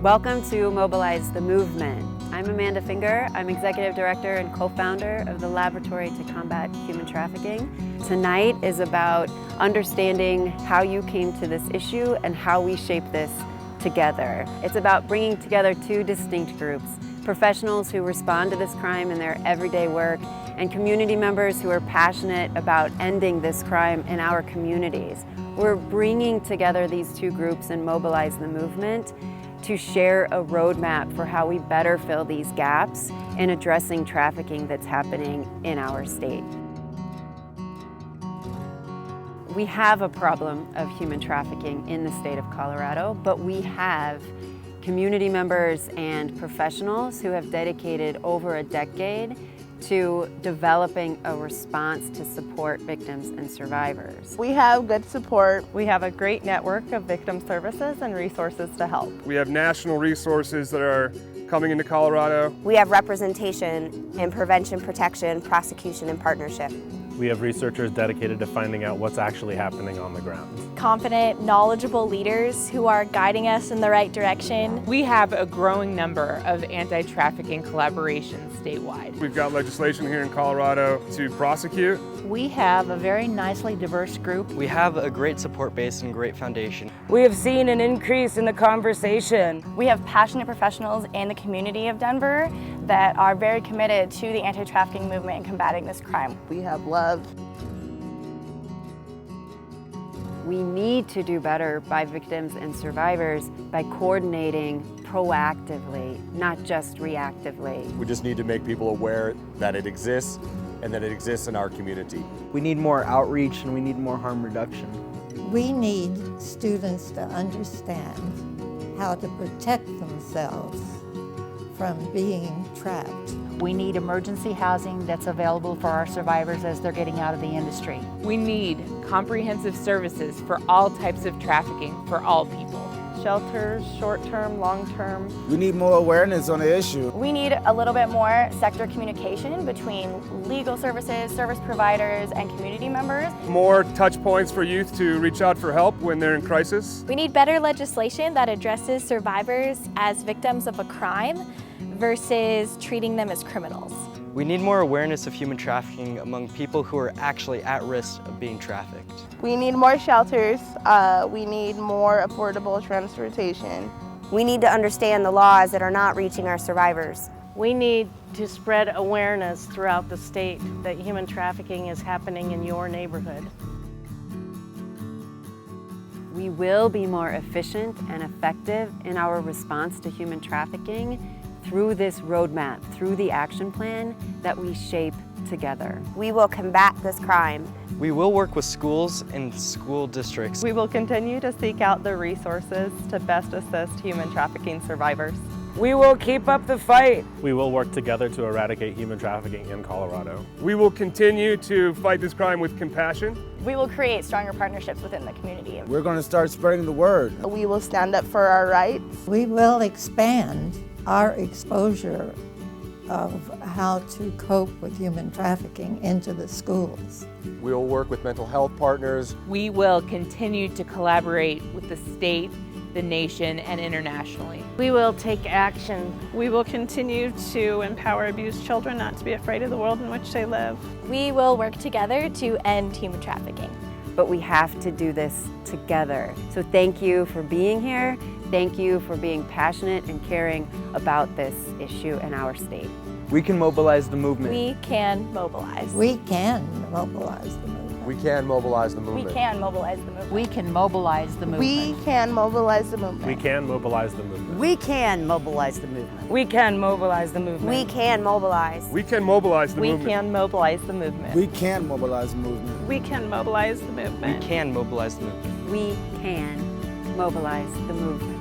Welcome to Mobilize the Movement. I'm Amanda Finger. I'm Executive Director and co-founder of the Laboratory to Combat Human Trafficking. Tonight is about understanding how you came to this issue and how we shape this together. It's about bringing together two distinct groups, professionals who respond to this crime in their everyday work and community members who are passionate about ending this crime in our communities. We're bringing together these two groups and Mobilize the Movement to share a roadmap for how we better fill these gaps in addressing trafficking that's happening in our state. We have a problem of human trafficking in the state of Colorado, but we have community members and professionals who have dedicated over a decade to developing a response to support victims and survivors. We have good support. We have a great network of victim services and resources to help. We have national resources that are coming into Colorado. We have representation in prevention, protection, prosecution, and partnership. We have researchers dedicated to finding out what's actually happening on the ground. Confident, knowledgeable leaders who are guiding us in the right direction. We have a growing number of anti-trafficking collaborations statewide. We've got legislation here in Colorado to prosecute. We have a very nicely diverse group. We have a great support base and great foundation. We have seen an increase in the conversation. We have passionate professionals in the community of Denver that are very committed to the anti-trafficking movement and combating this crime. We have love. We need to do better by victims and survivors by coordinating proactively, not just reactively. We just need to make people aware that it exists and that it exists in our community. We need more outreach and we need more harm reduction. We need students to understand how to protect themselves from being trapped. We need emergency housing that's available for our survivors as they're getting out of the industry. We need comprehensive services for all types of trafficking for all people. Shelters, short-term, long-term. We need more awareness on the issue. We need a little bit more sector communication between legal services, service providers, and community members. More touch points for youth to reach out for help when they're in crisis. We need better legislation that addresses survivors as victims of a crime versus treating them as criminals. We need more awareness of human trafficking among people who are actually at risk of being trafficked. We need more shelters. We need more affordable transportation. We need to understand the laws that are not reaching our survivors. We need to spread awareness throughout the state that human trafficking is happening in your neighborhood. We will be more efficient and effective in our response to human trafficking through this roadmap, through the action plan that we shape together. We will combat this crime. We will work with schools and school districts. We will continue to seek out the resources to best assist human trafficking survivors. We will keep up the fight. We will work together to eradicate human trafficking in Colorado. We will continue to fight this crime with compassion. We will create stronger partnerships within the community. We're going to start spreading the word. We will stand up for our rights. We will expand our exposure of how to cope with human trafficking into the schools. We will work with mental health partners. We will continue to collaborate with the state, the nation, and internationally. We will take action. We will continue to empower abused children not to be afraid of the world in which they live. We will work together to end human trafficking. But we have to do this together. So thank you for being here. Thank you for being passionate and caring about this issue in our state. We can mobilize the movement. We can mobilize. We can mobilize the movement. We can mobilize the movement. We can mobilize the movement. We can mobilize the movement. We can mobilize the movement. We can mobilize the movement. We can mobilize the movement. We can mobilize the movement. We can mobilize. We can mobilize the We movement. can mobilize the movement. We can mobilize the movement. We can mobilize the movement. We can mobilize the movement. We can mobilize the movement.